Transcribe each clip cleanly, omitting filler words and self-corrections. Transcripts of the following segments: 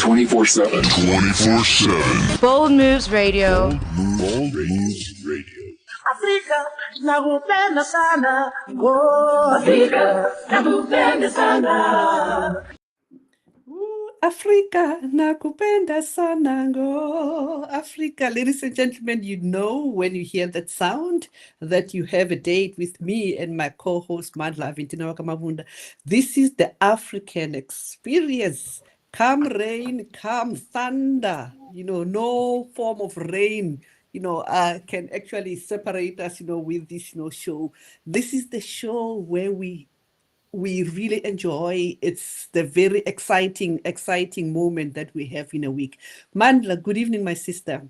24/7. 24/7. Bold Moves Radio. Bold Moves Radio. Afrika nakupenda sana, oh Afrika nakupenda sana. Africa, nakupenda sana ngo. Africa, ladies and gentlemen, you know when you hear that sound that you have a date with me and my co-host Aventina Mabunda. This is the African experience. Come rain, come thunder. No form of rain can actually separate us, with this, show. This is the show where we really enjoy. It's the very exciting moment that we have in a week. Mandla, good evening, my sister.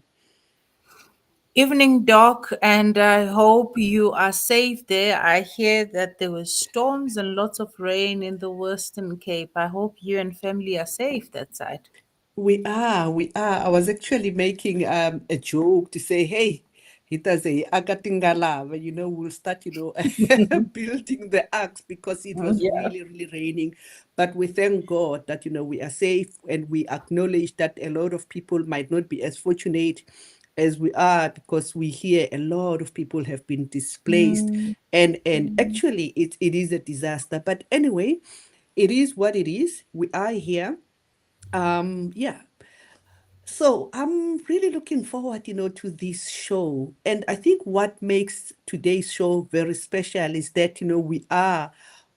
Evening, Doc, and I hope you are safe there. I hear that there were storms and lots of rain in the Western Cape. I hope you and family are safe that side. We are. I was actually making a joke to say, hey, it does a agatingalava, we'll start, building the arks because it was really raining. But we thank God that, we are safe, and we acknowledge that a lot of people might not be as fortunate as we are, because we hear a lot of people have been displaced, and actually it is a disaster. But anyway, it is what it is. We are here. So I'm really looking forward, to this show. And I think what makes today's show very special is that, we are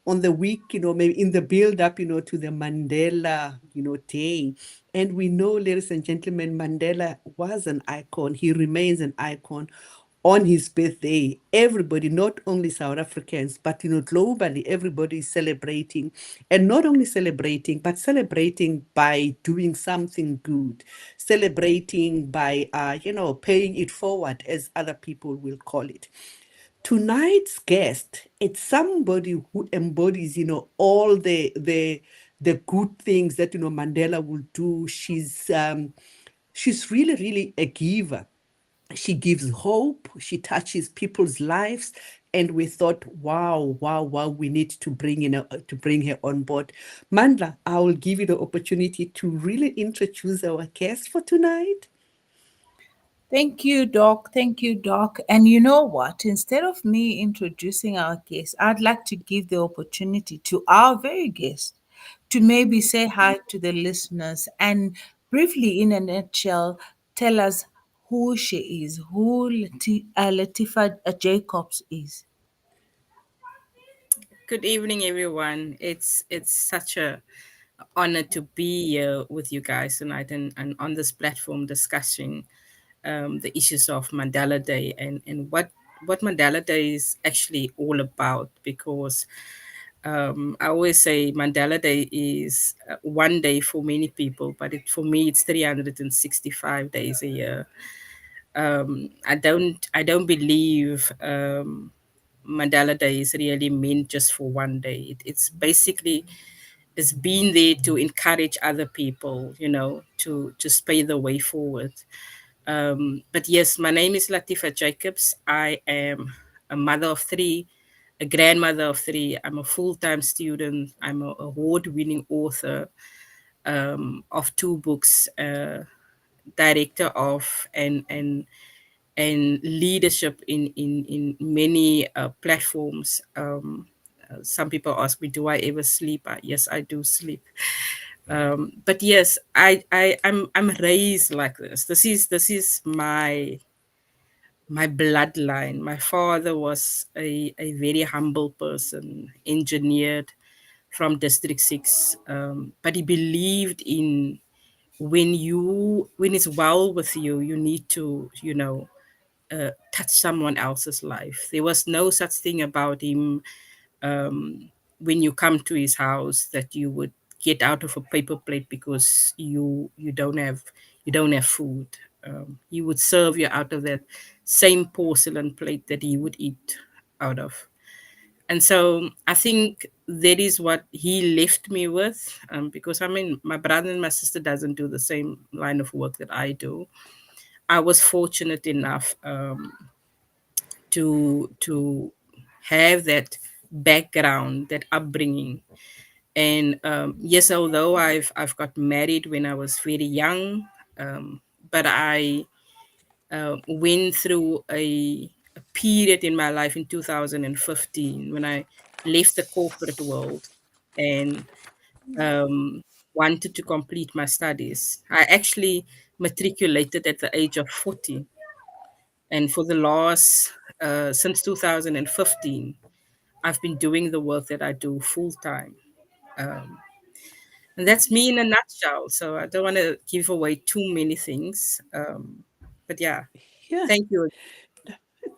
on the week, maybe in the build up, to the Mandela, Day. And we know, ladies and gentlemen, Mandela was an icon. He remains an icon. On his birthday, everybody, not only South Africans, but globally, everybody is celebrating, and not only celebrating, but celebrating by doing something good, celebrating by paying it forward, as other people will call it. Tonight's guest, it's somebody who embodies all the good things that Mandela will do. She's really a giver. She gives hope, she touches people's lives, and we thought, wow, we need to bring her on board. Mandla, I will give you the opportunity to really introduce our guest for tonight. Thank you, Doc. Thank you, Doc. And you know what? Instead of me introducing our guest, I'd like to give the opportunity to our very guest to maybe say hi to the listeners and briefly, in a nutshell, tell us who she is, who Latifah Jacobs is. Good evening, everyone. It's such a honor to be here with you guys tonight and on this platform discussing the issues of Mandela Day and what Mandela Day is actually all about. Because I always say Mandela Day is one day for many people, but for me it's 365 days a year. I don't believe Mandela Day is really meant just for one day. It's basically it's been there to encourage other people, to spay the way forward. But yes, my name is Latifah Jacobs. I am a mother of three, a grandmother of three. I'm a full-time student. I'm an award-winning author of two books, director of and leadership in many platforms. Some people ask me, do I ever sleep? Yes, I do sleep. But yes, I'm raised like this. This is my bloodline. My father was a very humble person, engineered from District 6, but he believed in when it's well with you, you need to touch someone else's life. There was no such thing about him when you come to his house that you would get out of a paper plate because you don't have food. He would serve you out of that same porcelain plate that he would eat out of. And so I think that is what he left me with, because I mean, my brother and my sister doesn't do the same line of work that I do. I was fortunate enough to have that background, that upbringing, And yes, although I've got married when I was very young, but I went through a period in my life in 2015 when I left the corporate world and um, wanted to complete my studies. I actually matriculated at the age of 40, and for the last since 2015, I've been doing the work that I do full time. Um, and that's me in a nutshell. So I don't want to give away too many things. But yeah, Yeah. thank you.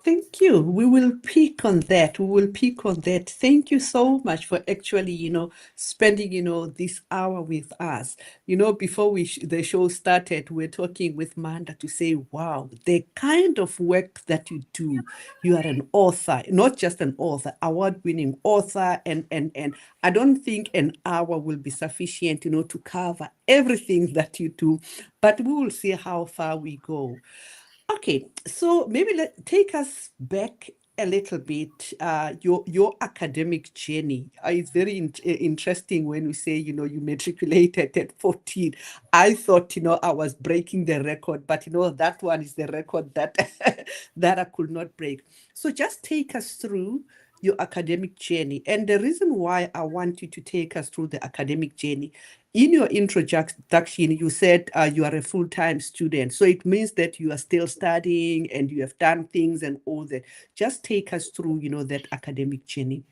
Thank you. We will pick on that. We will pick on that. Thank you so much for actually, spending, this hour with us. Before the show started, we're talking with Manda to say, wow, the kind of work that you do. You are an author, not just an author, award-winning author, and I don't think an hour will be sufficient, to cover everything that you do. But we will see how far we go. Okay, so maybe take us back a little bit. Your academic journey is very interesting when you say you matriculated at 14. I thought I was breaking the record, but that one is the record that that I could not break. So just take us through your academic journey, and the reason why I want you to take us through the academic journey. In your introduction, you said you are a full-time student. So it means that you are still studying and you have done things and all that. Just take us through, that academic journey.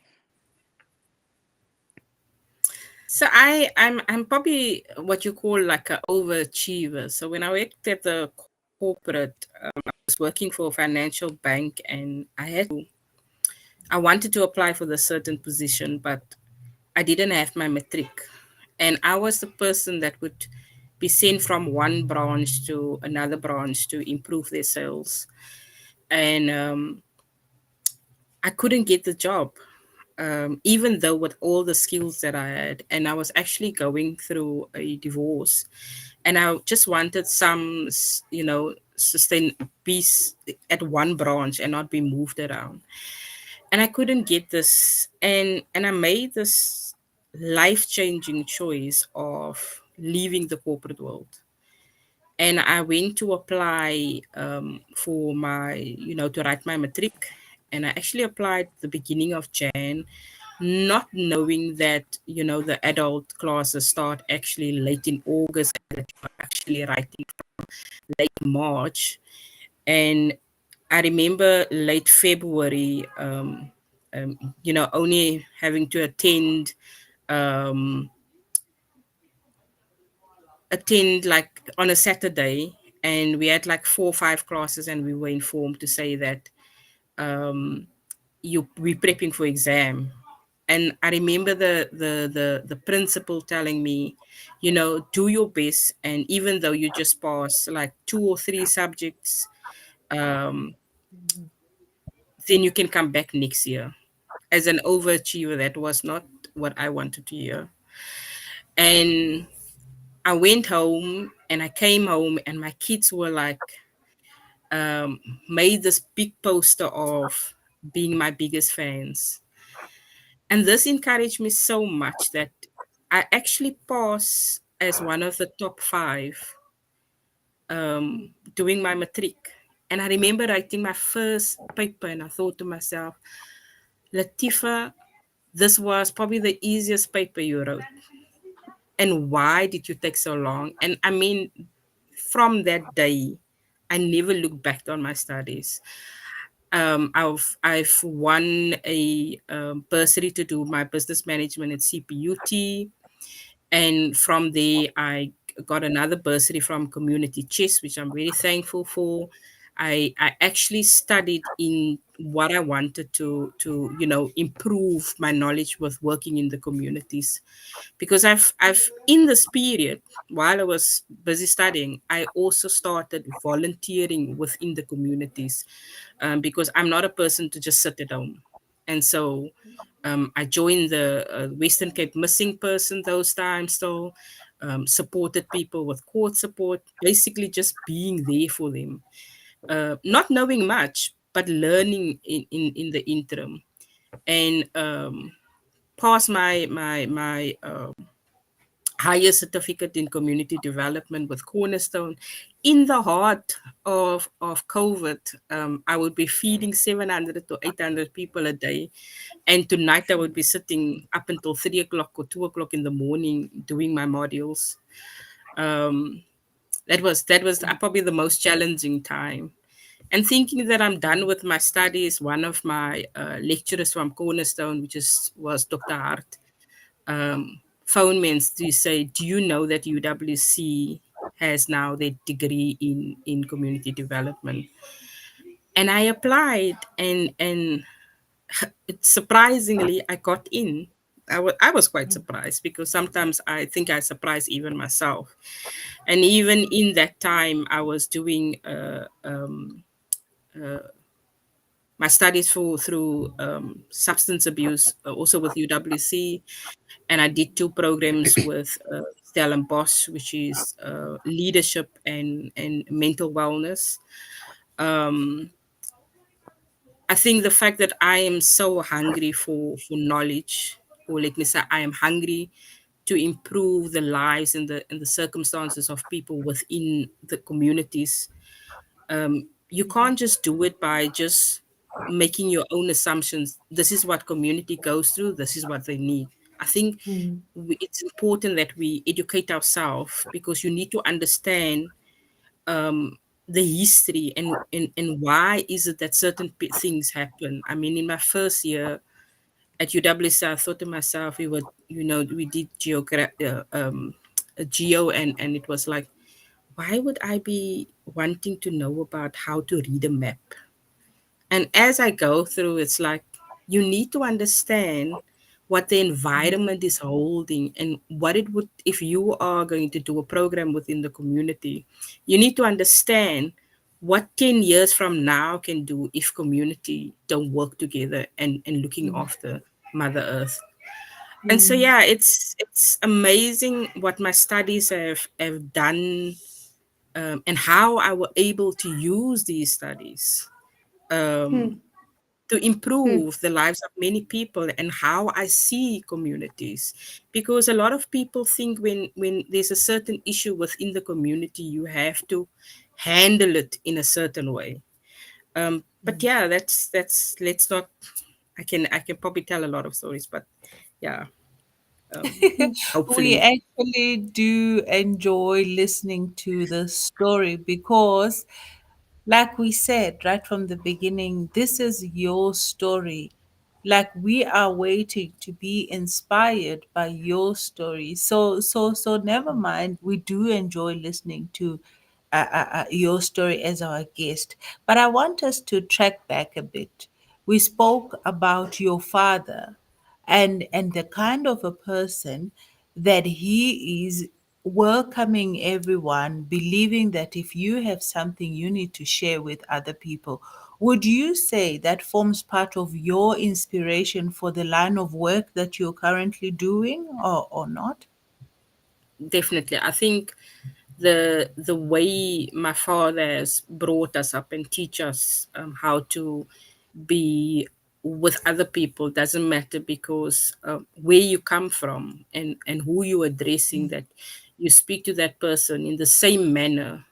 So I'm probably what you call like an overachiever. So when I worked at the corporate, I was working for a financial bank, and I wanted to apply for the certain position, but I didn't have my matric, and I was the person that would be sent from one branch to another branch to improve their sales, and I couldn't get the job, even though with all the skills that I had. And I was actually going through a divorce, and I just wanted some, sustain peace at one branch and not be moved around. And I couldn't get this, and I made this life changing choice of leaving the corporate world. And I went to apply for my, to write my matric. And I actually applied the beginning of Jan, not knowing that, the adult classes start actually late in August, and that you're actually writing late March. And I remember late February, only having to um, attend like on a Saturday, and we had like 4 or 5 classes, and we were informed to say that um, you we prepping for exam. And I remember the principal telling me, do your best, and even though you just pass like 2 or 3 subjects, um, then you can come back next year. As an overachiever, that was not what I wanted to hear. And I went home, and I came home, and my kids were like, um, made this big poster of being my biggest fans. And this encouraged me so much that I actually passed as one of the top 5 doing my matric. And I remember writing my first paper, and I thought to myself, Latifah, this was probably the easiest paper you wrote. And why did you take so long? And I mean, from that day, I never looked back on my studies. I've won a bursary to do my business management at CPUT, and from there I got another bursary from Community Chess, which I'm very thankful for. I actually studied in what I wanted to improve my knowledge with working in the communities, because I've in this period while I was busy studying, I also started volunteering within the communities, because I'm not a person to just sit at home. And so I joined the Western Cape missing person those times, so supported people with court support, basically just being there for them, not knowing much, but learning in the interim. And passed my higher certificate in community development with Cornerstone in the heart of COVID. I would be feeding 700 to 800 people a day. And tonight I would be sitting up until 3 o'clock or 2 o'clock in the morning doing my modules. Um, that was probably the most challenging time. And thinking that I'm done with my studies, one of my lecturers from Cornerstone, was Dr. Hart, phone me to say, "Do you know that UWC has now their degree in community development?" And I applied, and surprisingly, I got in. I was quite surprised because sometimes I think I surprise even myself. And even in that time, I was doing my studies through substance abuse, also with UWC, and I did two programs with Stellenbosch, which is leadership and mental wellness. Um, I think the fact that I am so hungry for knowledge, or let me say, I am hungry to improve the lives and the circumstances of people within the communities. You can't just do it by just making your own assumptions. This is what community goes through. This is what they need. I think it's important that we educate ourselves, because you need to understand the history and why is it that certain things happen. I mean, in my first year at UWC, I thought to myself, we did geo, and it was like, why would I be wanting to know about how to read a map? And as I go through, it's like you need to understand what the environment is holding, and what it would, if you are going to do a program within the community, you need to understand what 10 years from now can do if community don't work together and looking after Mother Earth. And so yeah, it's amazing what my studies have done, and how I was able to use these studies to improve the lives of many people, and how I see communities. Because a lot of people think when there's a certain issue within the community, you have to handle it in a certain way. But yeah, that's let's not. I can probably tell a lot of stories, but yeah, We hopefully. actually do enjoy listening to the story because, like we said right from the beginning, this is your story. Like, we are waiting to be inspired by your story. So never mind. We do enjoy listening to your story as our guest. But I want us to track back a bit. We spoke about your father and the kind of a person that he is, welcoming everyone, believing that if you have something you need to share with other people. Would you say that forms part of your inspiration for the line of work that you're currently doing, or not? Definitely, I think the way my father has brought us up and teach us how to be with other people doesn't matter, because where you come from and who you're addressing, that you speak to that person in the same manner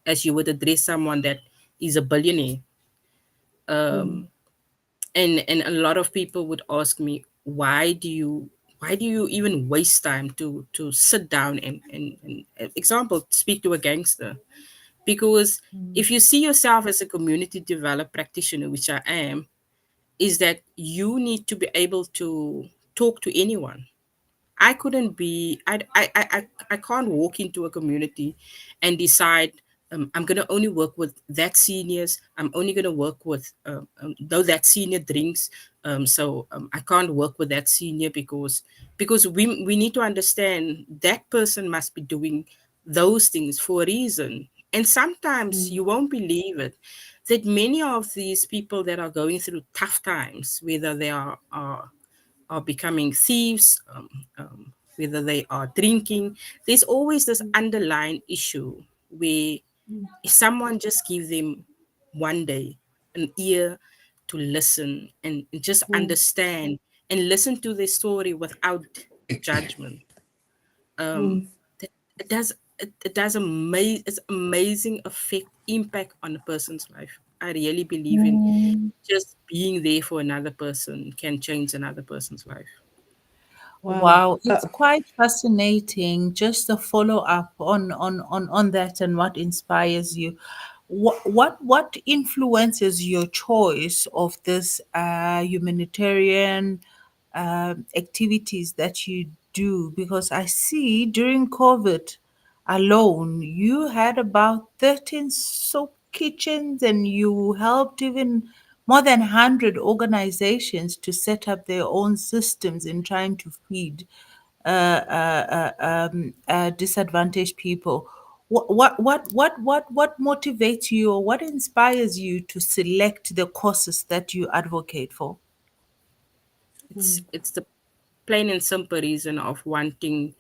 as you would address someone that is a billionaire. And a lot of people would ask me, why do you even waste time to sit down and example, speak to a gangster? Because if you see yourself as a community developed practitioner, which I am, is that you need to be able to talk to anyone. I couldn't be, I can't walk into a community and decide, I'm going to only work with that seniors. I'm only going to work with, though that senior drinks. So I can't work with that senior, because we need to understand that person must be doing those things for a reason. And sometimes you won't believe it, that many of these people that are going through tough times, whether they are becoming thieves, whether they are drinking, there's always this underlying issue where if someone just give them one day an ear to listen and just understand and listen to their story without judgment. Um, that it does it does it's amazing effect impact on a person's life. I really believe in just being there for another person can change another person's life. Wow. Wow, it's quite fascinating. Just a follow up on that and what inspires you. What influences your choice of this humanitarian activities that you do? Because I see during COVID alone, you had about 13 soap kitchens and you helped even more than 100 organizations to set up their own systems in trying to feed disadvantaged people. What motivates you or what inspires you to select the causes that you advocate for? It's the plain and simple reason of wanting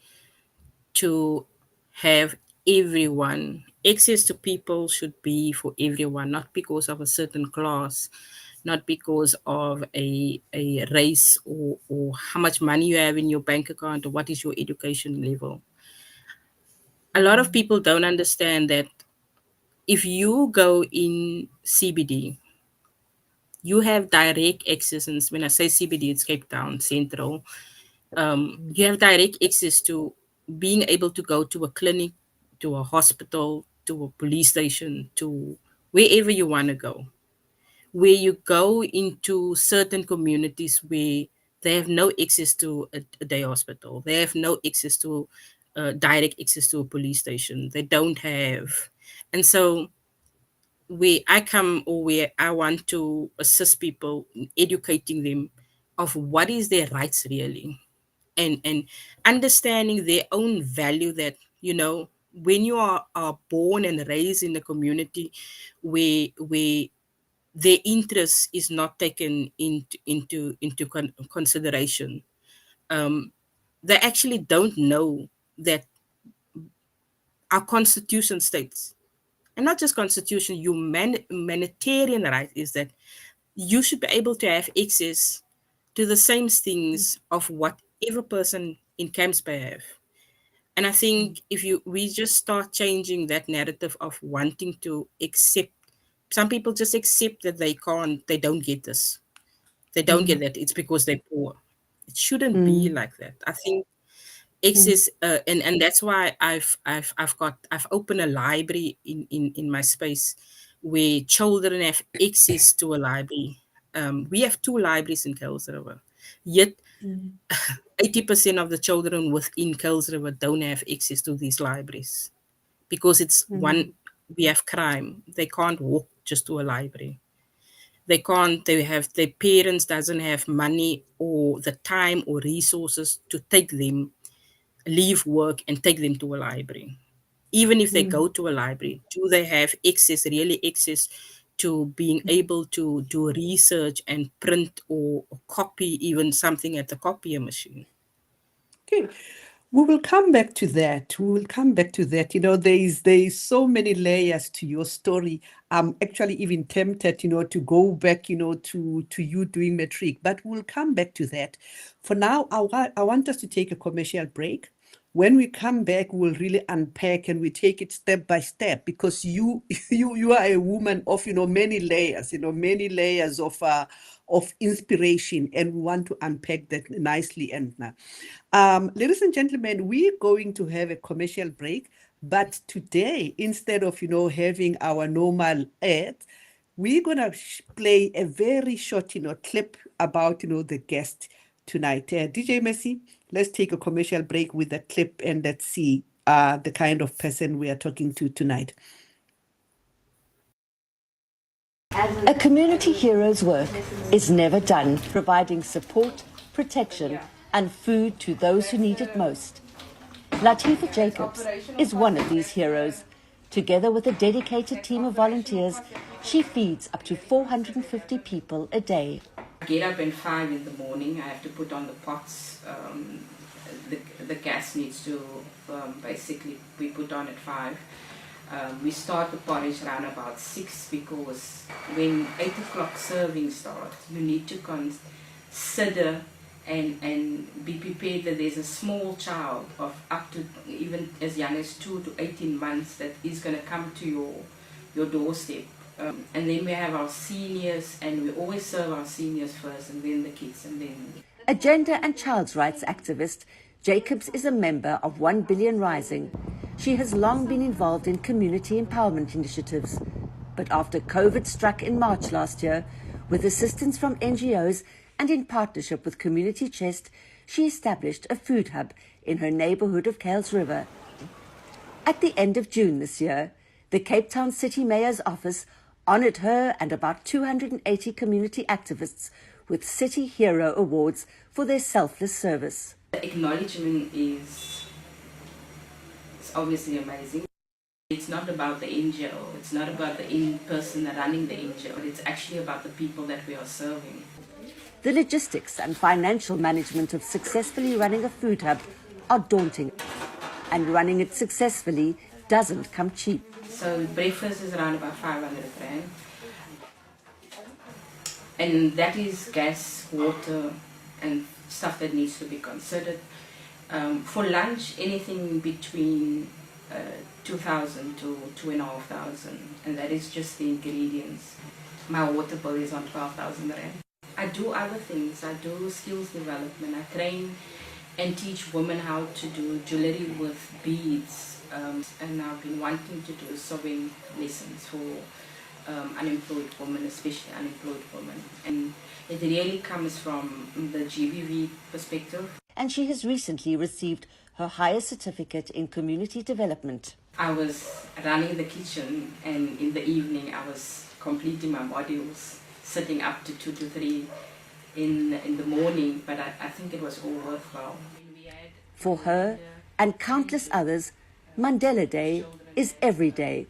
to have everyone access to people should be for everyone, not because of a certain class, not because of a race or how much money you have in your bank account or what is your education level. A lot of people don't understand that if you go in CBD, you have direct access. And when I say CBD, it's Cape Town Central. You have direct access to being able to go to a clinic, to a hospital, to a police station, to wherever you want to go. Where you go into certain communities where they have no access to a day hospital, they have no access to direct access to a police station, they don't have. And so where I come or where I want to assist people in educating them of what is their rights really, and understanding their own value, that when you are born and raised in a community where their interest is not taken into consideration, they actually don't know that our constitution states, and not just constitution, humanitarian right is that you should be able to have access to the same things of whatever person in camps may have. And I think if you we just start changing that narrative of wanting to accept, some people just accept that they don't get this, they don't get that, it's because they're poor. It shouldn't be like that. I think access, and that's why I've opened a library in my space where children have access to a library. We have two libraries in Kuils River, yet 80% of the children within Kuils River don't have access to these libraries because it's one, we have crime. They can't walk just to a library. They can't, they have, their parents doesn't have money or the time or resources to take them, leave work and take them to a library. Even if they go to a library, do they have access, really access to being able to do research and print or copy even something at the copier machine? Okay. We will come back to that. We will come back to that. There is so many layers to your story. I'm actually even tempted, to go back, to you doing matric, but we'll come back to that. For now, I want us to take a commercial break. When we come back, we'll really unpack and we take it step by step, because you you are a woman of many layers, many layers of inspiration, and we want to unpack that nicely. And ladies and gentlemen, we're going to have a commercial break, but today, instead of having our normal ad, we're gonna play a very short clip about the guest tonight. DJ Messi, let's take a commercial break with the clip and let's see the kind of person we are talking to tonight. A community hero's work is never done, providing support, protection, and food to those who need it most. Latifah Jacobs is one of these heroes. Together with a dedicated team of volunteers, she feeds up to 450 people a day. I get up at 5 in the morning. I have to put on the pots. The gas needs to basically be put on at 5. We start the porridge around about 6 because when 8 o'clock serving starts, you need to consider and be prepared that there's a small child of up to even as young as 2 to 18 months that is going to come to your doorstep. And then we have our seniors, and we always serve our seniors first, and then the kids, and then. A gender and child's rights activist, Jacobs is a member of 1 Billion Rising. She has long been involved in community empowerment initiatives. But after COVID struck in March last year, with assistance from NGOs and in partnership with Community Chest, she established a food hub in her neighbourhood of Kales River. At the end of June this year, the Cape Town City Mayor's office honoured her and about 280 community activists with City Hero Awards for their selfless service. The acknowledgement is obviously amazing. It's not about the NGO, it's not about the person running the NGO, it's actually about the people that we are serving. The logistics and financial management of successfully running a food hub are daunting, and running it successfully doesn't come cheap. So breakfast is around about 500 rand, and that is gas, water, and stuff that needs to be considered. For lunch, anything between 2,000 to 2,500, and that is just the ingredients. My water bill is on 12,000 rand. I do other things. I do skills development. I train and teach women how to do jewelry with beads, and I've been wanting to do sewing lessons for unemployed women, especially unemployed women. And it really comes from the GBV perspective. And she has recently received her highest certificate in community development. I was running the kitchen, and in the evening I was completing my modules, sitting up to 2 to 3 in the morning, but I think it was all worthwhile. For her and countless others, Mandela Day is every day.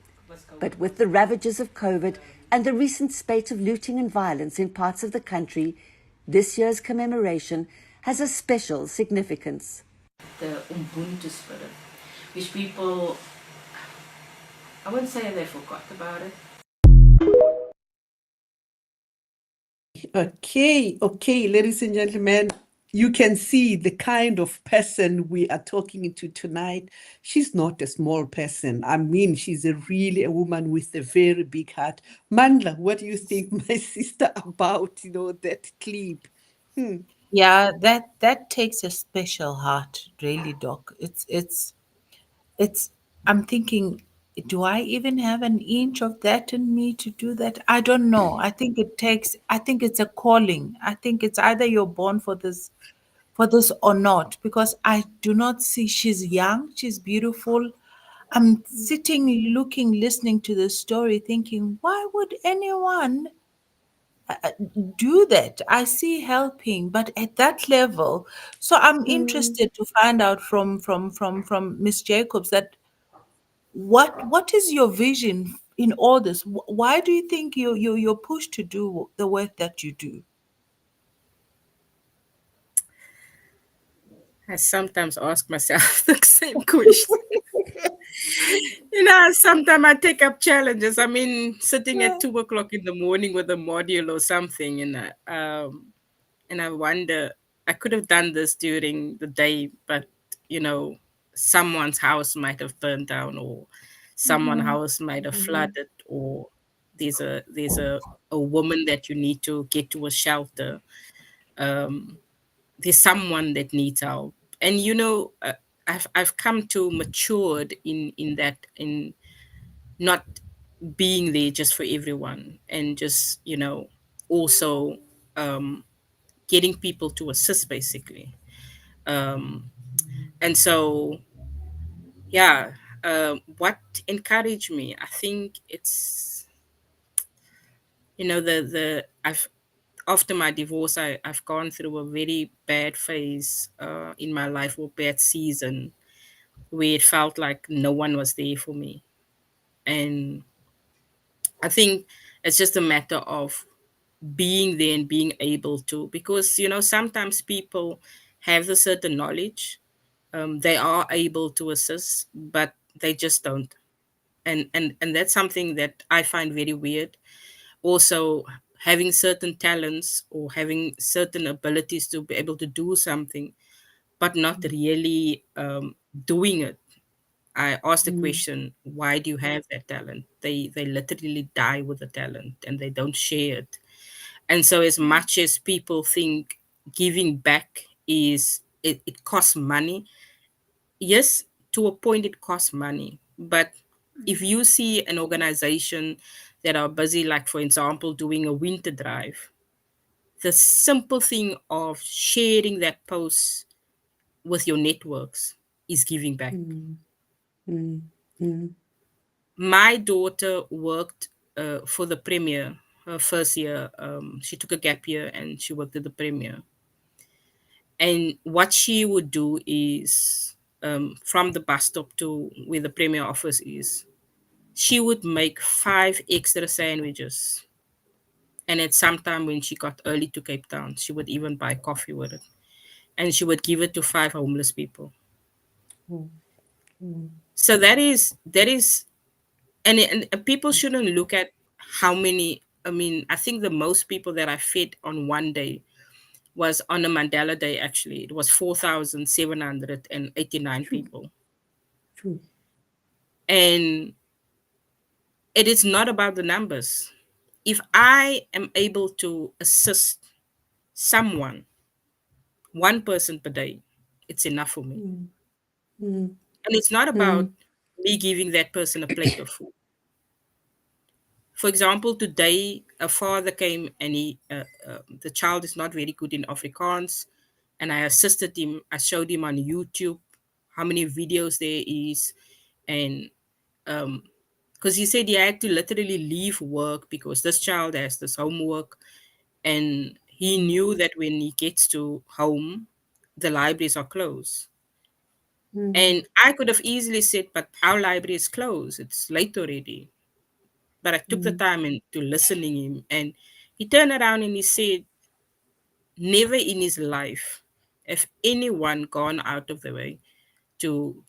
But with the ravages of COVID and the recent spate of looting and violence in parts of the country, this year's commemoration has a special significance. The Ubuntu spirit, which people, I wouldn't say they forgot about it. Okay, ladies and gentlemen, you can see the kind of person we are talking to tonight. She's not a small person. I mean, she's really a woman with a very big heart. Mandla, what do you think, my sister, about, that clip? Yeah, that takes a special heart, really, Doc. It's I'm thinking, do I even have an inch of that in me to do that? I don't know. I think it's a calling. I think it's either you're born for this or not, because I do not see. She's young, she's beautiful. I'm sitting, looking, listening to the story, thinking, why would anyone do that? I see helping, but at that level. So I'm interested to find out from Miss Jacobs that what is your vision in all this? Why do you think you're pushed to do the work that you do? I sometimes ask myself the same question. Sometimes I take up challenges. I mean, sitting at 2 o'clock in the morning with a module or something, and I wonder, I could have done this during the day, but you know, someone's house might have burned down, or someone's house might have flooded, or there's a woman that you need to get to a shelter. Um, there's someone that needs help, and I've come to matured in that, in not being there just for everyone, and just also um, getting people to assist, basically. um, and so, yeah. What encouraged me, I think it's, the I've after my divorce, I've gone through a very bad phase in my life, or bad season, where it felt like no one was there for me. And I think it's just a matter of being there and being able to, because sometimes people have a certain knowledge, they are able to assist, but they just don't. And that's something that I find very weird. Also, having certain talents or having certain abilities to be able to do something, but not really doing it. I asked the mm, question, why do you have that talent? They literally die with the talent and they don't share it. And so as much as people think giving back it costs money, yes, to a point it costs money. But if you see an organization that are busy, like for example, doing a winter drive, the simple thing of sharing that post with your networks is giving back. mm, mm, mm, My daughter worked for the premier her first year. She took a gap year and she worked at the premier. And what she would do is, from the bus stop to where the premier office is, she would make 5 extra sandwiches. And at some time when she got early to Cape Town, she would even buy coffee with it. And she would give it to 5 homeless people. mm, mm, So that is and people shouldn't look at how many. I mean, I think the most people that I fed on one day was on a Mandela Day. Actually, it was 4,789 true, people, true. and it is not about the numbers. If I am able to assist someone, one person per day, it's enough for me. Mm, mm, And it's not about mm, me giving that person a plate of food. For example, today a father came and the child is not very good in Afrikaans, and I assisted him. I showed him on YouTube how many videos there is, and because he said he had to literally leave work because this child has this homework, and he mm, knew that when he gets to home, the libraries are closed. mm, And I could have easily said, "But our library is closed. It's late already." But I took the mm, time to listening him, and he turned around and he said, never in his life have anyone gone out of the way to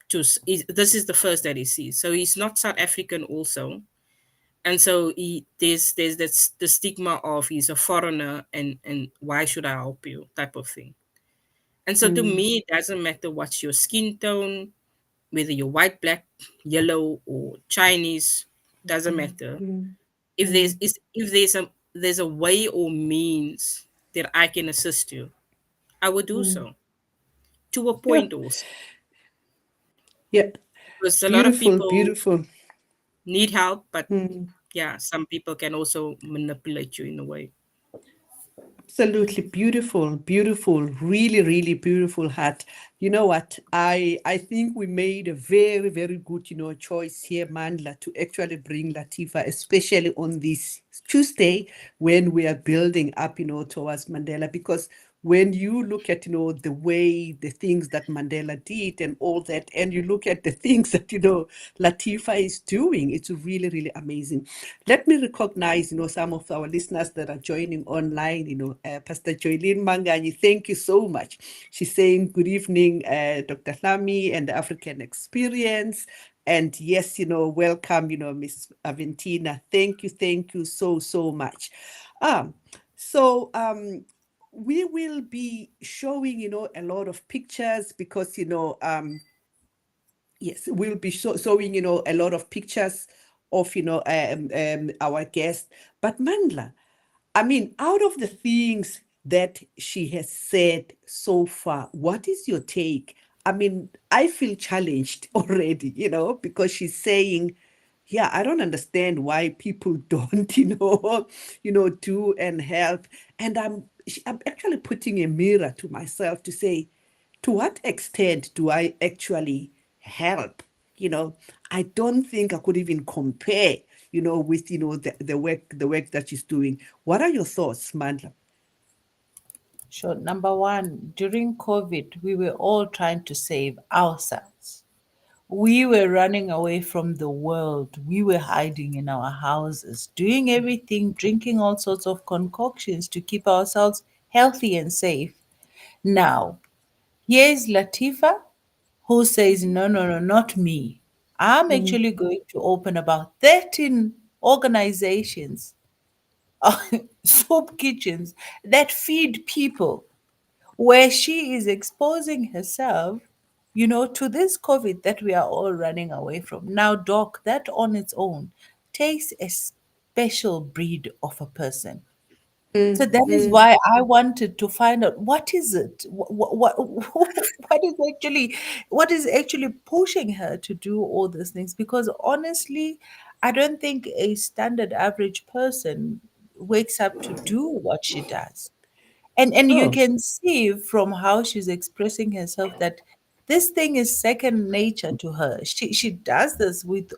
this is the first that he sees. So he's not South African also. And so there's that's the stigma of he's a foreigner, and why should I help you type of thing. And so to mm, me, it doesn't matter what's your skin tone, whether you're white, black, yellow, or Chinese, doesn't mm, matter. mm, If mm. there's a way or means that I can assist you, I would do Mm. so to a Yeah, point also. yeah. Because a lot of Beautiful, people beautiful. need help, but Mm. yeah, some people can also manipulate you in a way. Absolutely beautiful, beautiful, really, really beautiful hat. You know what? I think we made a very, very good, choice here, Mandla, to actually bring Latifah, especially on this Tuesday when we are building up, towards Mandela, because when you look at, the way the things that Mandela did and all that, and you look at the things that, Latifah is doing, it's really, really amazing. Let me recognize, some of our listeners that are joining online, Pastor Joylene Manganyi, thank you so much. She's saying, good evening, Dr. Hlami and the African Experience. And yes, welcome, Miss Aventina. Thank you so, so much. Um, so we will be showing, a lot of pictures because, yes, we'll be showing, a lot of pictures of, our guest. But Mandla, I mean, out of the things that she has said so far, what is your take? I mean, I feel challenged already, because she's saying, yeah, I don't understand why people don't, do and help. And I'm actually putting a mirror to myself to say, to what extent do I actually help? You know, I don't think I could even compare, with the work that she's doing. What are your thoughts, Mandla? Sure. Number one, during COVID, we were all trying to save ourselves. We were running away from the world. We were hiding in our houses, doing everything, drinking all sorts of concoctions to keep ourselves healthy and safe. Now, here's Latifah who says, no, no, no, not me. I'm Mm, actually going to open about 13 organizations soup kitchens that feed people, where she is exposing herself, to this COVID that we are all running away from. Now, Doc, that on its own takes a special breed of a person. So that is why I wanted to find out what is it, what is actually pushing her to do all these things. Because honestly, I don't think a standard average person wakes up to do what she does. And you Oh, can see from how she's expressing herself that this thing is second nature to her. She does this with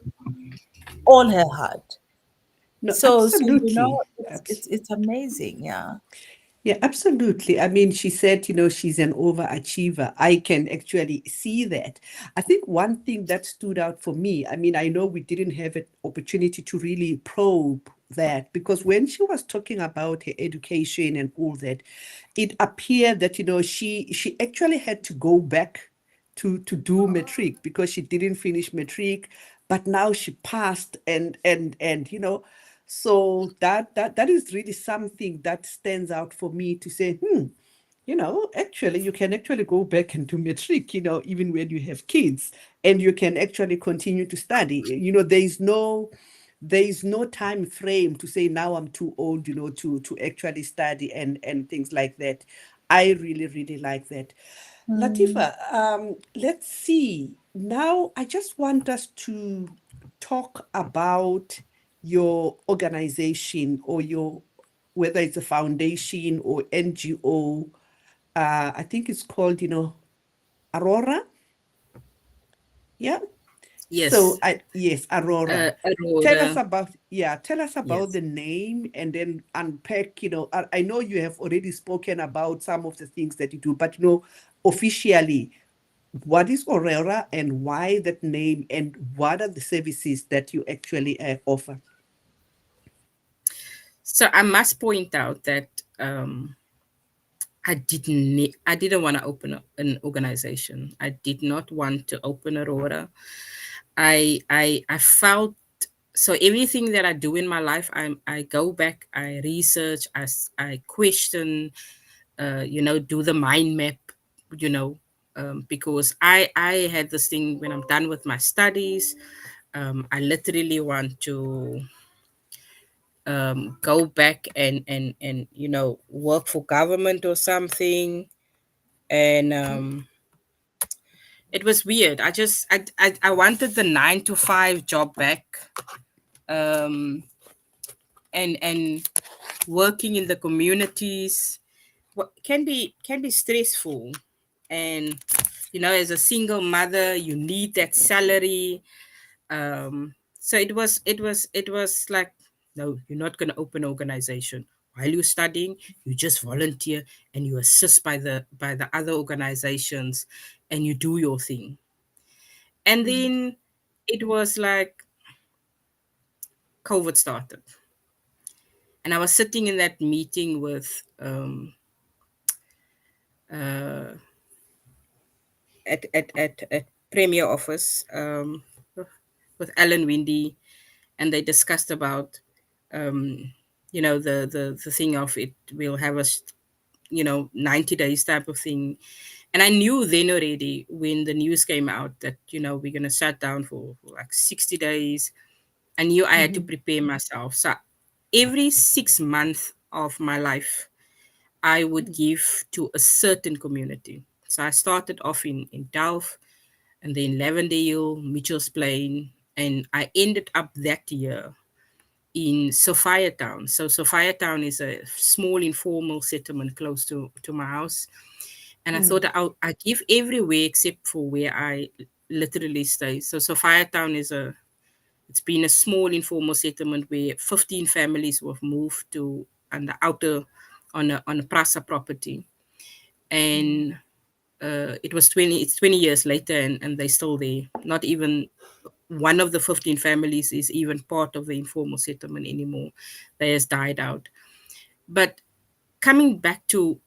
all her heart. no, So absolutely. it's amazing, yeah. Yeah, absolutely. I mean, she said, she's an overachiever. I can actually see that. I think one thing that stood out for me, I mean, I know we didn't have an opportunity to really probe that because when she was talking about her education and all that, it appeared that, she actually had to go back to do matric because she didn't finish matric, but now she passed and so that is really something that stands out for me to say, actually you can actually go back and do matric, even when you have kids, and you can actually continue to study. There is no time frame to say now I'm too old, to actually study and things like that. I really, really like that. Mm. Latifah, let's see. Now, I just want us to talk about your organization or whether it's a foundation or NGO. I think it's called, Aurora. Yeah. So Yes, yes, Aurora. Tell us Aurora. about, yeah, tell us about Yes. the name and then unpack, I know you have already spoken about some of the things that you do, but officially, what is Aurora and why that name and what are the services that you actually offer? So I must point out that I didn't want to open an organization. I did not want to open Aurora. I felt so everything that I do in my life, I go back, I research, I question, do the mind map, you know, because I had this thing when I'm done with my studies. I literally want to go back and work for government or something. And it was weird. I wanted the 9 to 5 job back. Um, and working in the communities what can be stressful. And as a single mother, you need that salary. So it was like, no, you're not going to open an organization while you're studying. You just volunteer and you assist by the other organizations, and you do your thing. And then it was like COVID started, and I was sitting in that meeting with uh, at Premier Office, with Alan Windy, and they discussed about the thing of it will have us 90 days type of thing. And I knew then already when the news came out that we're going to shut down for like 60 days. I knew I had to prepare myself. So every 6 months of my life I would give to a certain community. So I started off in Delft, and then Lavendale, Mitchell's Plain, and I ended up that year in Sophia Town. So Sophia Town is a small informal settlement close to my house. And I thought I give everywhere except for where I literally stay. So Sophia Town it's been a small informal settlement where 15 families were moved to on the outer on a Prasa property. And it's 20 years later, and they're still there. Not even one of the 15 families is even part of the informal settlement anymore. They has died out. But coming back to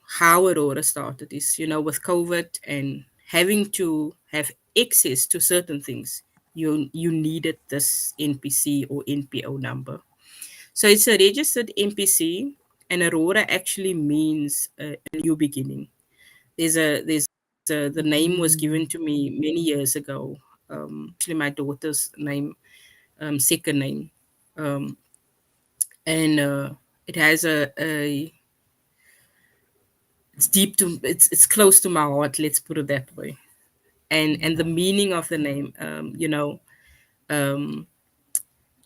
how Aurora started is, with COVID and having to have access to certain things, you needed this NPC or NPO number. So it's a registered NPC, and Aurora actually means a new beginning. The name was given to me many years ago. Actually, my daughter's name, second name, um, and it has a it's deep to it's close to my heart. Let's put it that way. And the meaning of the name, um,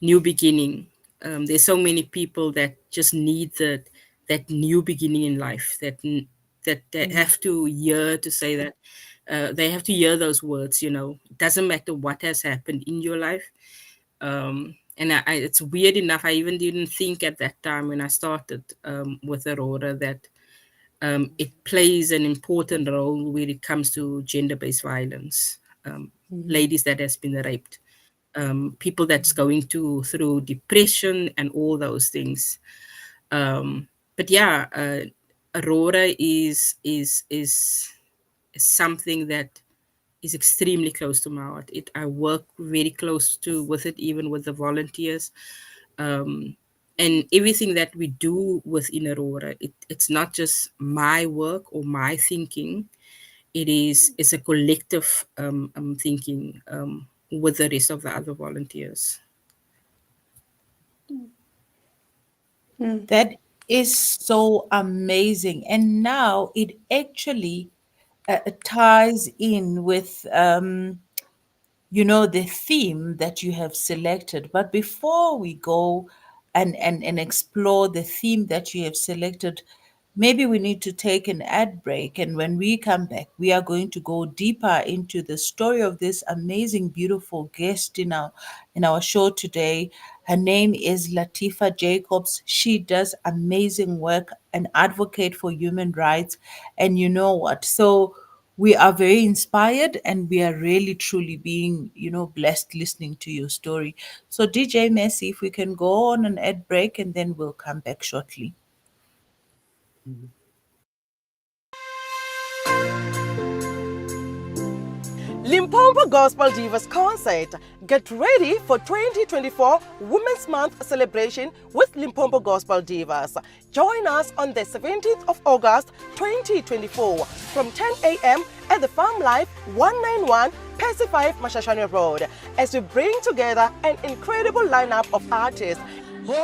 new beginning. There's so many people that just need that new beginning in life that they have to hear to say that they have to hear those words. It doesn't matter what has happened in your life. And it's weird enough. I even didn't think at that time when I started with Aurora that it plays an important role when it comes to gender-based violence. Ladies that has been raped, people that's going through depression and all those things. But yeah, Aurora is something that is extremely close to my heart. I work very close to with it, even with the volunteers. Um, and everything that we do within Aurora, it's not just my work or my thinking. It's a collective thinking with the rest of the other volunteers. That is so amazing. And now it actually ties in with the theme that you have selected. But before we go and explore the theme that you have selected, maybe we need to take an ad break. And when we come back, we are going to go deeper into the story of this amazing, beautiful guest in our show today. Her name is Latifah Jacobs. She does amazing work, an advocate for human rights. And you know what? So we are very inspired and we are really truly being blessed listening to your story. So DJ Messi, if we can go on an ad break and then we'll come back shortly. Limpopo Gospel Divas Concert. Get ready for 2024 Women's Month celebration with Limpopo Gospel Divas. Join us on the 17th of August 2024 from 10 a.m. at the Farm Life 191 Pacific Mashashane Road as we bring together an incredible lineup of artists. Oh,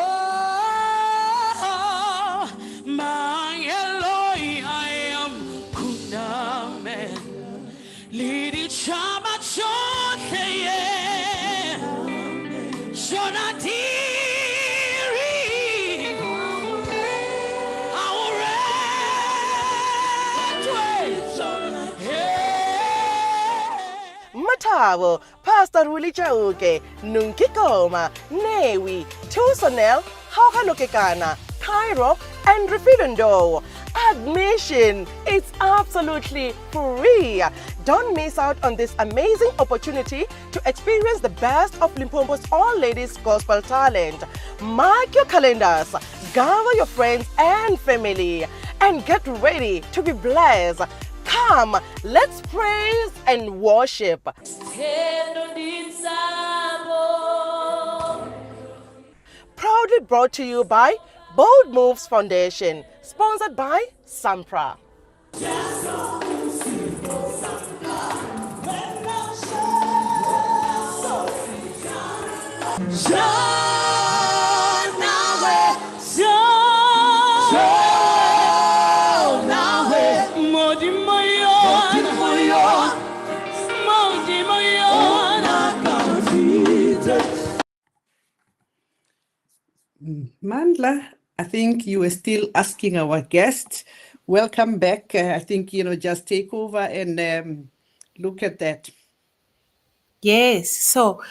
my Eloi, I am Kunamen. Lady Chama Chokeye, Jonatiri, our Matawo, Pastor Ruli Chauke, Nunkikoma, Newi, Tusonel, Hauhanokekana, Cairo, and Refidundo. Admission, it's absolutely free. Don't miss out on this amazing opportunity to experience the best of Limpopo's all-ladies gospel talent. Mark your calendars, gather your friends and family, and get ready to be blessed. Come, let's praise and worship. Proudly brought to you by Bold Moves Foundation, sponsored by Sampra. Mandla, I think you were still asking our guest. Welcome back. I think, just take over and look at that. Yes. So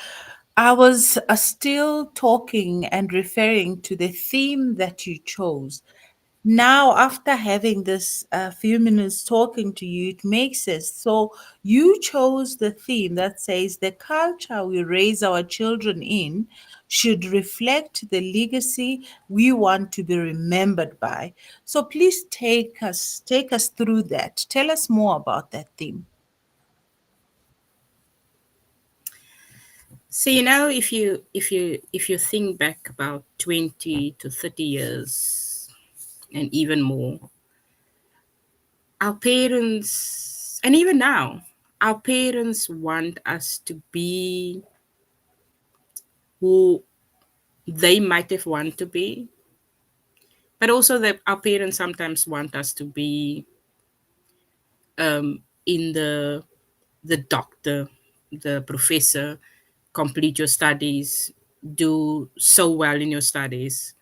I was still talking and referring to the theme that you chose. Now, after having this few minutes talking to you, it makes sense. So you chose the theme that says the culture we raise our children in should reflect the legacy we want to be remembered by. So please take us through that. Tell us more about that theme. So if you think back about 20 to 30 years and even more, our parents, and even now, our parents want us to be who they might have wanted to be, but also that our parents sometimes want us to be in the doctor, the professor, complete your studies, do so well in your studies.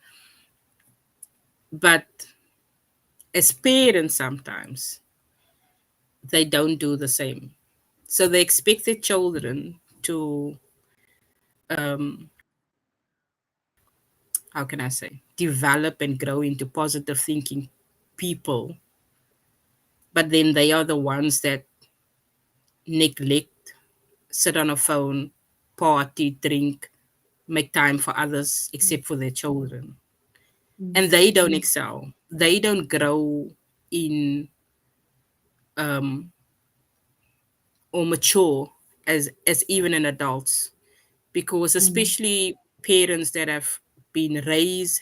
But as parents, sometimes they don't do the same. So they expect their children to, how can I say, develop and grow into positive thinking people. But then they are the ones that neglect, sit on a phone, party, drink, make time for others except for their children. And they don't excel. They don't grow in or mature as even an adults, because especially parents that have been raised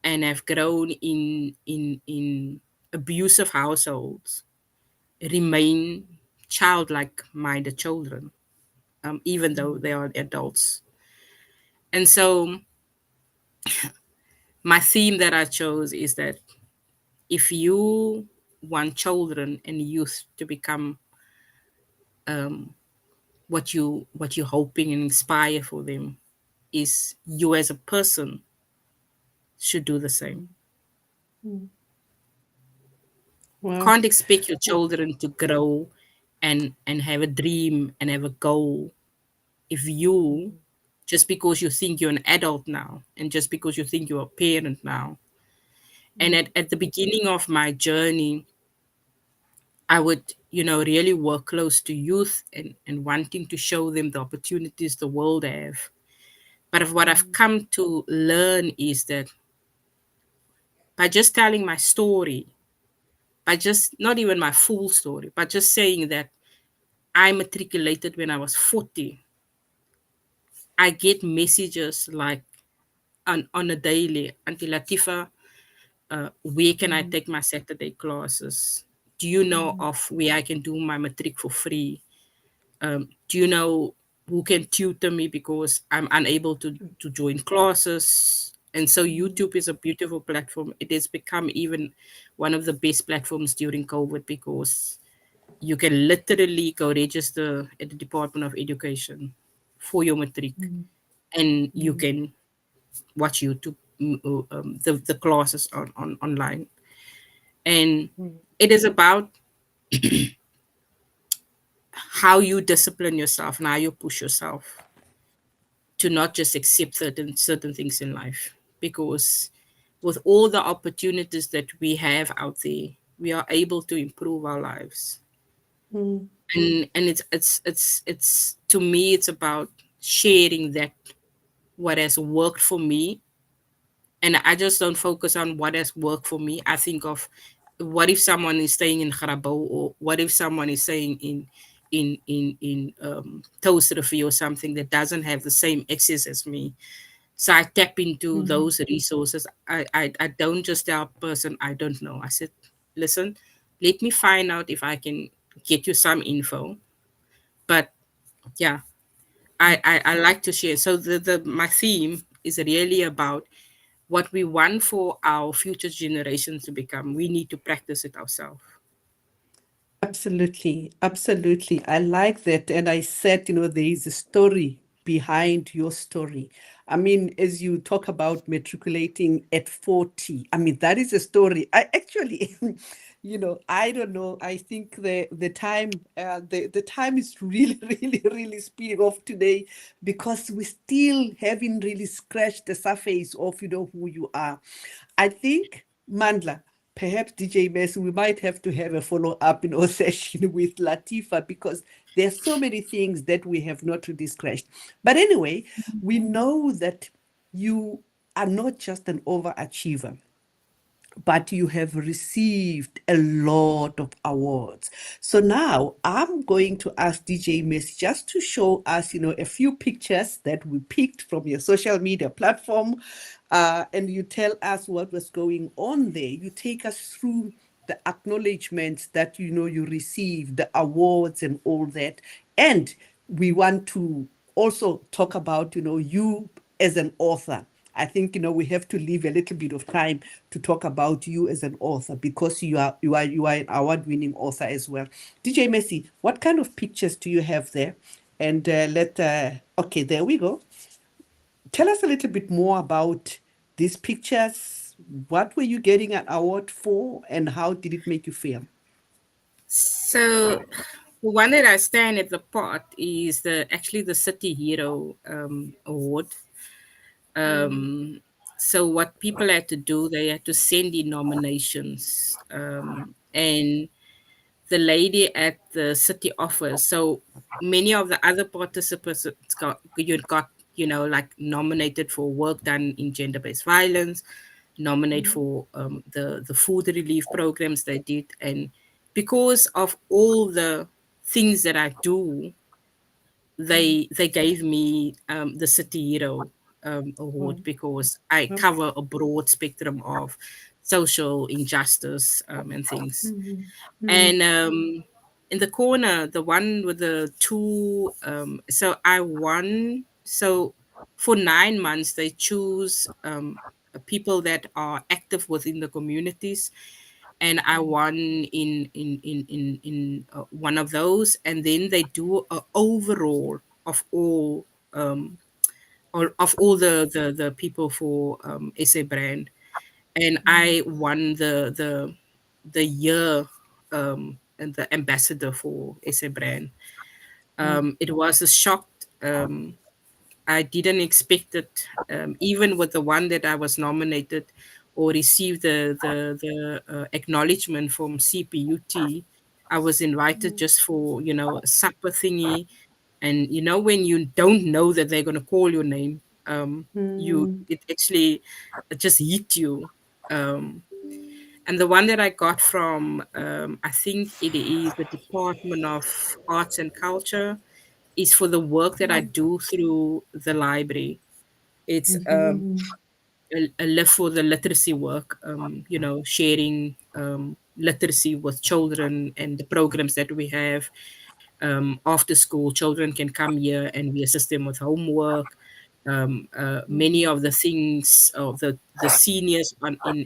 and have grown in abusive households remain childlike minded children, even though they are adults. And so my theme that I chose is that if you want children and youth to become what you're hoping and inspire for them, is you as a person should do the same. Wow. Can't expect your children to grow and have a dream and have a goal if you, just because you think you're an adult now and just because you think you're a parent now. And at the beginning of my journey, I would, really work close to youth and wanting to show them the opportunities the world have. But of what I've come to learn is that by just telling my story, by just not even my full story, but just saying that I matriculated when I was 40, I get messages like on a daily, Auntie Latifah, where can I take my Saturday classes? Do you know of where I can do my matric for free? Do you know who can tutor me because I'm unable to join classes? And so YouTube is a beautiful platform. It has become even one of the best platforms during COVID because you can literally go register at the Department of Education for your matric, and you can watch YouTube, the classes on online. And it is about how you discipline yourself and how you push yourself to not just accept certain things in life, because with all the opportunities that we have out there, we are able to improve our lives. And it's to me, it's about sharing that what has worked for me. And I just don't focus on what has worked for me. I think of what if someone is staying in Garabo, or what if someone is staying in Toasterfee or something that doesn't have the same access as me. So I tap into those resources. I don't just tell a person I don't know. I said, listen, let me find out if I can get you some info. But yeah, I like to share. So the my theme is really about what we want for our future generations to become. We need to practice it ourselves. Absolutely, absolutely. I like that. And I said, there is a story behind your story. I mean, as you talk about matriculating at 40, I mean, that is a story. I actually, I don't know. I think the time is really, really, really speeding off today because we still haven't really scratched the surface of, who you are. I think, Mandla, perhaps DJ Messi, we might have to have a follow-up, session with Latifah because there are so many things that we have not really scratched. But anyway, we know that you are not just an overachiever. but you have received a lot of awards. So now I'm going to ask DJ Messi just to show us, a few pictures that we picked from your social media platform, and you tell us what was going on there. You take us through the acknowledgements that you received, the awards and all that. And we want to also talk about, you as an author. I think we have to leave a little bit of time to talk about you as an author, because you are an award-winning author as well. DJ Messi, what kind of pictures do you have there? And okay, there we go. Tell us a little bit more about these pictures. What were you getting an award for, and how did it make you feel? So the one that I stand at the part is the City Hero Award. So what people had to do, they had to send in nominations, and the lady at the city office. So many of the other participants got like nominated for work done in gender-based violence, nominate for the food relief programs they did, and because of all the things that I do, they gave me the City Hero award because I cover a broad spectrum of social injustice and things. And in the corner, the one with the two, so I won. So for 9 months, they choose people that are active within the communities, and I won in one of those. And then they do a overall of all the people for SA brand, and I won the year and the ambassador for SA brand. It was a shock. I didn't expect it. Even with the one that I was nominated or received the acknowledgement from CPUT, I was invited just for a supper thingy, and when you don't know that they're gonna call your name, it actually just hit you. Um, and the one that I got from, I think it is the Department of Arts and Culture, is for the work that I do through the library. It's a live for the literacy work, sharing literacy with children and the programs that we have. After school, children can come here and we assist them with homework. Many of the things of the seniors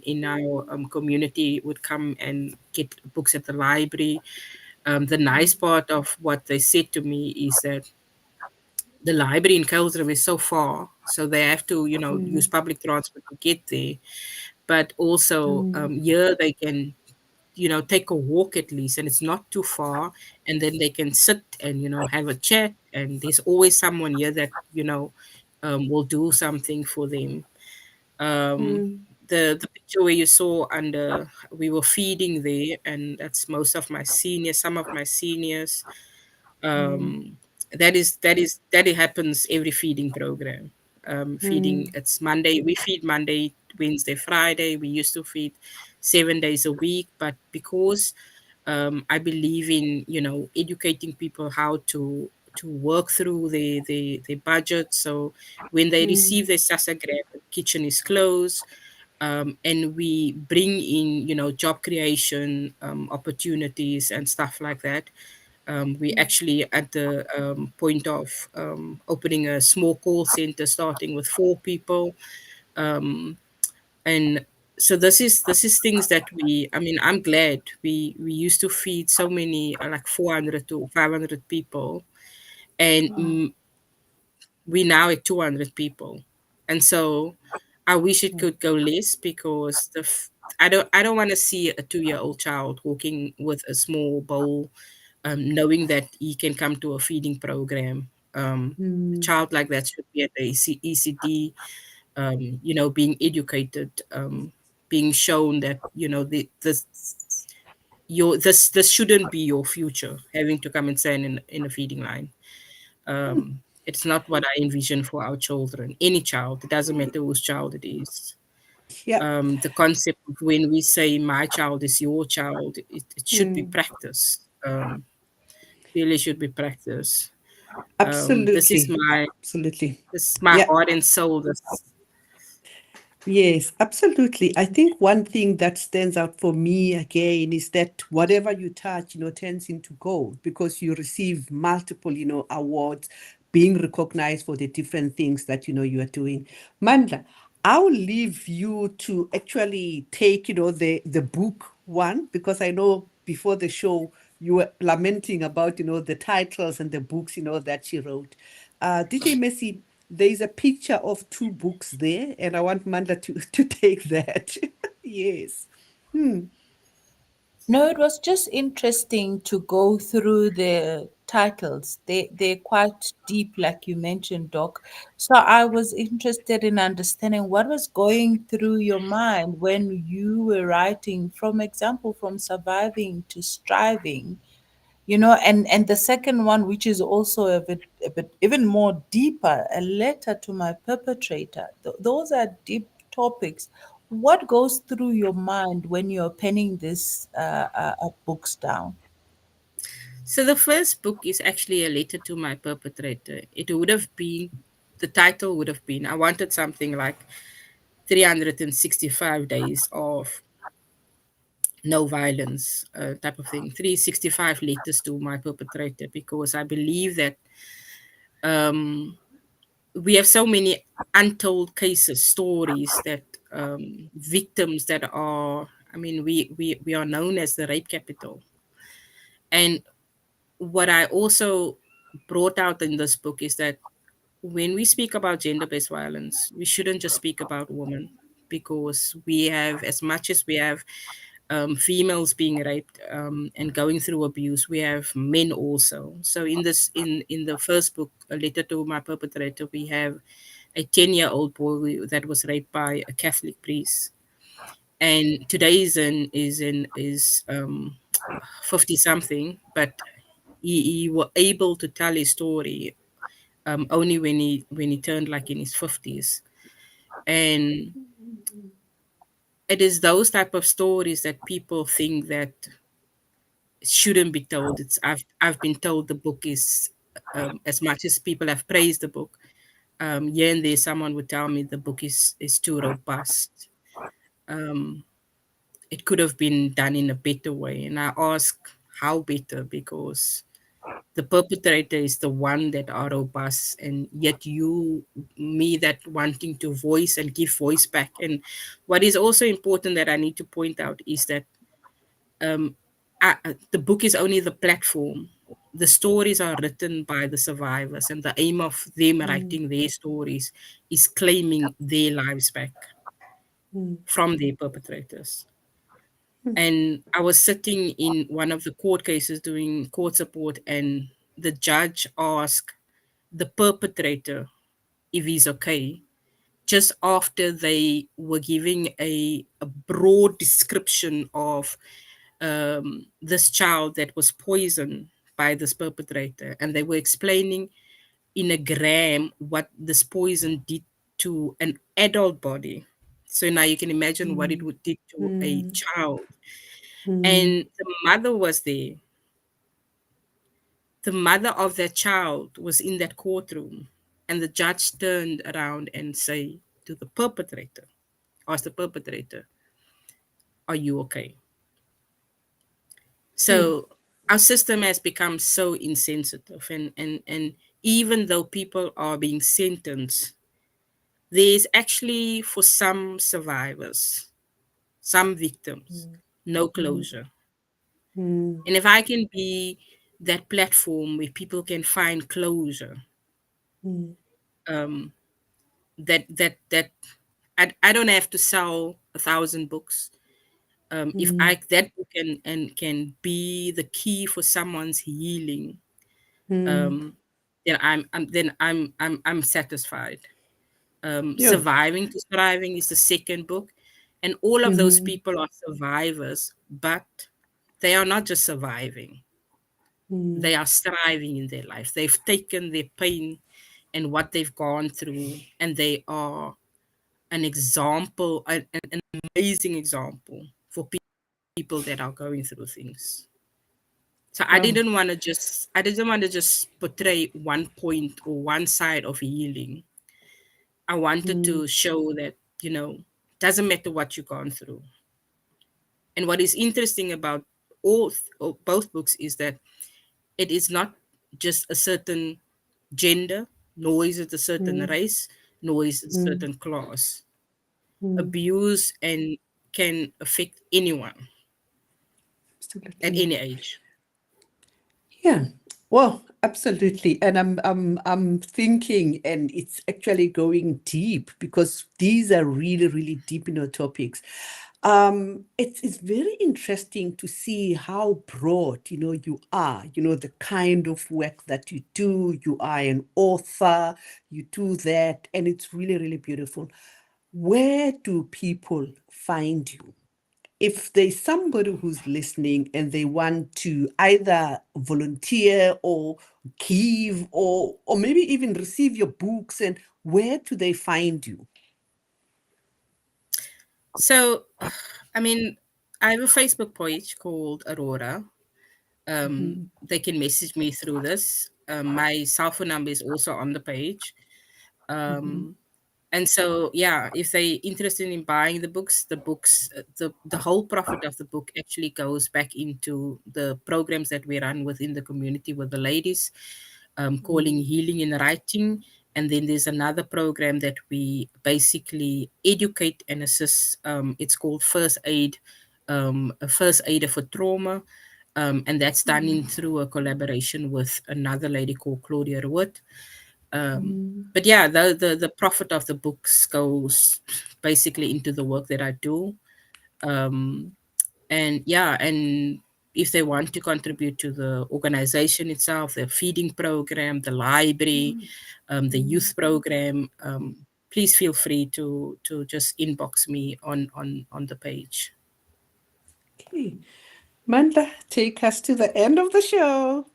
in our community would come and get books at the library. The nice part of what they said to me is that the library in Kuilsrivier is so far, so they have to, use public transport to get there. But also, here they can, take a walk at least, and it's not too far. And then they can sit and, have a chat. And there's always someone here that, will do something for them. The picture where you saw under, we were feeding there, and that's most of my seniors, some of my seniors. um, that it happens every feeding program. Feeding, it's Monday, we feed Monday, Wednesday, Friday. We used to feed 7 days a week, but because I believe in educating people how to work through their budget. So when they receive their SASSA grant, the kitchen is closed, and we bring in job creation opportunities and stuff like that. We actually at the point of opening a small call center, starting with 4 people, um, and so this is things that I mean, I'm glad we used to feed so many, like 400 to 500 people, and we now at 200 people. And so I wish it could go less, because I don't want to see a 2-year-old child walking with a small bowl, knowing that he can come to a feeding program. A child like that should be at the ECD, being educated, being shown that this shouldn't be your future, having to come and stand in a feeding line. It's not what I envision for our children. Any child, it doesn't matter whose child it is. Yeah. The concept of when we say my child is your child, it should be Mm. practiced. Really should be practiced. This is Absolutely. my Absolutely. Yeah. heart and soul. This Yes, absolutely. I think one thing that stands out for me again is that whatever you touch, turns into gold because you receive multiple, awards being recognized for the different things that, you are doing. Mandla, I'll leave you to actually take, the book one, because I know before the show you were lamenting about, the titles and the books, that she wrote. DJ Messi, there is a picture of two books there, and I want Manda to, to take that. Yes. No, it was just interesting to go through the titles. They're quite deep, like you mentioned, Doc. So I was interested in understanding what was going through your mind when you were writing, from example, from surviving to striving, and the second one, which is also a bit even more deeper, a letter to my perpetrator. Those are deep topics. What goes through your mind when you're penning this books down? So the first book is actually a letter to my perpetrator. It would have been the title would have been I wanted something like 365 days of no violence type of thing. 365 letters to my perpetrator because I believe that um, we have so many untold cases, stories that victims that are. I mean, we are known as the rape capital, and what I also brought out in this book is that when we speak about gender based violence, we shouldn't just speak about women because we have, as much as we have females being raped and going through abuse, we have men also. So in the first book, A Letter to My Perpetrator, we have a 10-year-old boy that was raped by a Catholic priest. And today is 50 something, but he was able to tell his story only when he turned like in his 50s. And it is those type of stories that people think that shouldn't be told. I've been told the book is as much as people have praised the book, here and there someone would tell me the book is too robust. um, it could have been done in a better way, and I ask how better, because the perpetrator is the one that are robust, and yet you, me, that wanting to voice and give voice back. And what is also important that I need to point out is that um, the book is only the platform. The stories are written by the survivors, and the aim of them writing their stories is claiming their lives back from their perpetrators. And I was sitting in one of the court cases doing court support, and the judge asked the perpetrator if he's okay, just after they were giving a broad description of this child that was poisoned by this perpetrator, and they were explaining in a gram what this poison did to an adult body. So now you can imagine what it would did to a child. And the mother was there. The mother of that child was in that courtroom, and the judge turned around and say to the perpetrator, asked the perpetrator, "Are you okay?" So our system has become so insensitive, and even though people are being sentenced, there's actually, for some survivors, some victims, no closure. And if I can be that platform where people can find closure, um, that I don't have to sell 1,000 books. If I that book can be the key for someone's healing, um, then I'm satisfied. Yeah. Surviving to Thriving is the second book, and all of those people are survivors, but they are not just surviving; they are striving in their life. They've taken their pain and what they've gone through, and they are an example, an amazing example for people that are going through things. So I Wow. didn't want to just portray one point or one side of healing. I wanted to show that, doesn't matter what you've gone through. And what is interesting about or both books is that it is not just a certain gender, nor is it a certain race, nor is it a certain class. Abuse and can affect anyone at Absolutely. any age. Yeah. Well, absolutely. And I'm thinking, and it's actually going deep because these are really, really deep, topics. It's very interesting to see how broad, you are, the kind of work that you do. You are an author, you do that, and it's really, really beautiful. Where do people find you? If there's somebody who's listening and they want to either volunteer or give or maybe even receive your books, and where do they find you? So, I mean, I have a Facebook page called Aurora. They can message me through this. My cell phone number is also on the page. Mhm. And so, yeah, if they interested in buying the whole profit of the book actually goes back into the programs that we run within the community with the ladies, calling healing in writing. And then there's another program that we basically educate and assist. It's called first aid, a first aider for trauma. And that's done in through a collaboration with another lady called Claudia Root. But yeah, the profit of the books goes basically into the work that I do. Um, and yeah, and if they want to contribute to the organization itself, the feeding program, the library, the youth program, please feel free to just inbox me on the page. Okay. Manda, take us to the end of the show.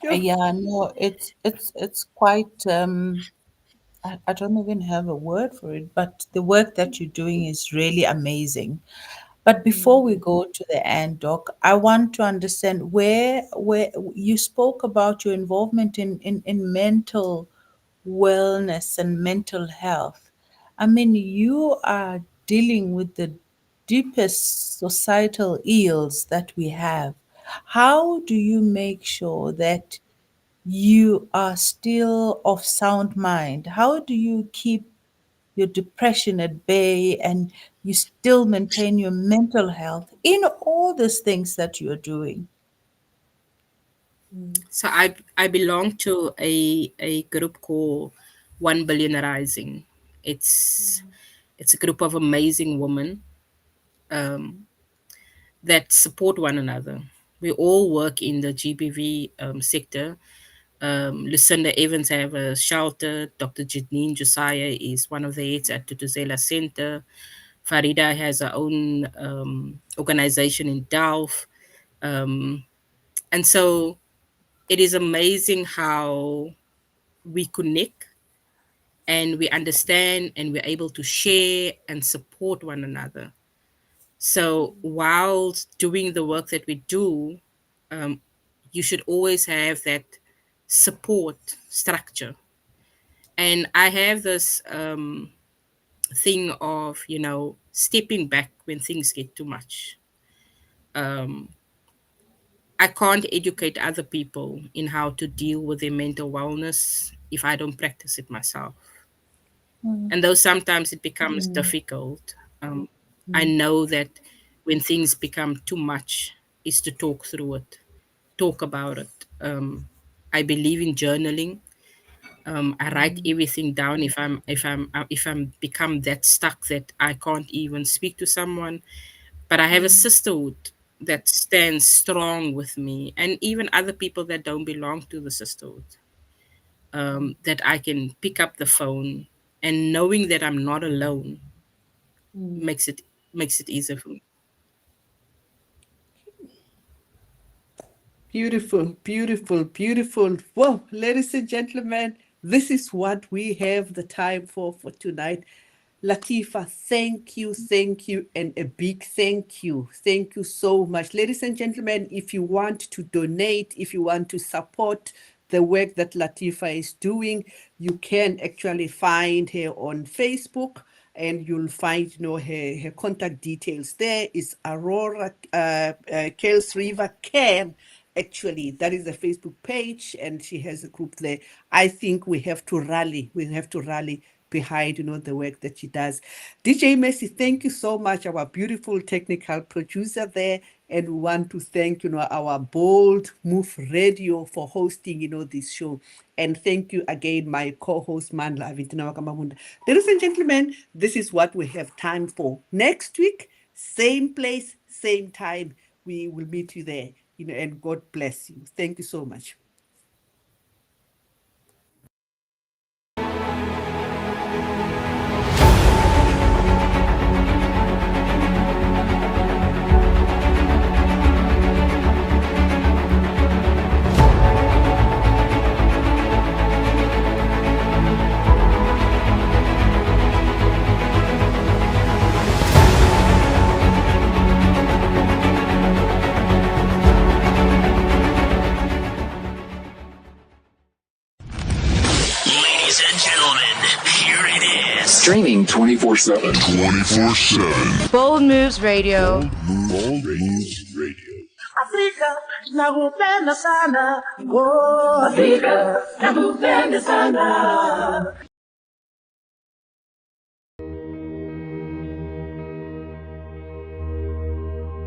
Yo. Yeah, no, it's quite I don't even have a word for it, but the work that you're doing is really amazing. But before we go to the end, Doc, I want to understand where you spoke about your involvement in mental wellness and mental health. I mean, you are dealing with the deepest societal ills that we have. How do you make sure that you are still of sound mind? How do you keep your depression at bay and you still maintain your mental health in all these things that you're doing? So I belong to a group called 1 Billion Rising. It's it's a group of amazing women um, that support one another. We all work in the GBV sector. Lucinda Evans have a shelter. Dr. Janine Josiah is one of the heads at Tutuzela Center. Farida has her own organization in Delft. Um, and so it is amazing how we connect and we understand and we're able to share and support one another. So while doing the work that we do, um, you should always have that support structure. And I have this thing of, stepping back when things get too much. Um, I can't educate other people in how to deal with their mental wellness if I don't practice it myself. And though sometimes it becomes difficult, I know that when things become too much, is to talk through it, talk about it. I believe in journaling. I write everything down if I'm become that stuck that I can't even speak to someone. But I have a sisterhood that stands strong with me, and even other people that don't belong to the sisterhood. That I can pick up the phone, and knowing that I'm not alone makes it easier for me. Beautiful, beautiful, beautiful. Well, ladies and gentlemen, this is what we have the time for tonight. Latifah, thank you, and a big thank you. Thank you so much. Ladies and gentlemen, if you want to donate, if you want to support the work that Latifah is doing, you can actually find her on Facebook, and you'll find, her contact details there. Is Aurora Kales River Care. Actually, that is the Facebook page, and she has a group there. I think we have to rally. We have to rally behind, the work that she does. DJ Messi, thank you so much, our beautiful technical producer there. And we want to thank, our Bold Move Radio for hosting, this show. And thank you again, my co-host, Mandla Aventina Mabunda. Ladies and gentlemen, this is what we have time for. Next week, same place, same time. We will meet you there, and God bless you. Thank you so much. Ladies and gentlemen, here it is. Streaming 24/7. 24/7. Bold Moves Radio. Bold Moves Radio. Afrika, nakupenda sana. Oh, Afrika, nakupenda sana.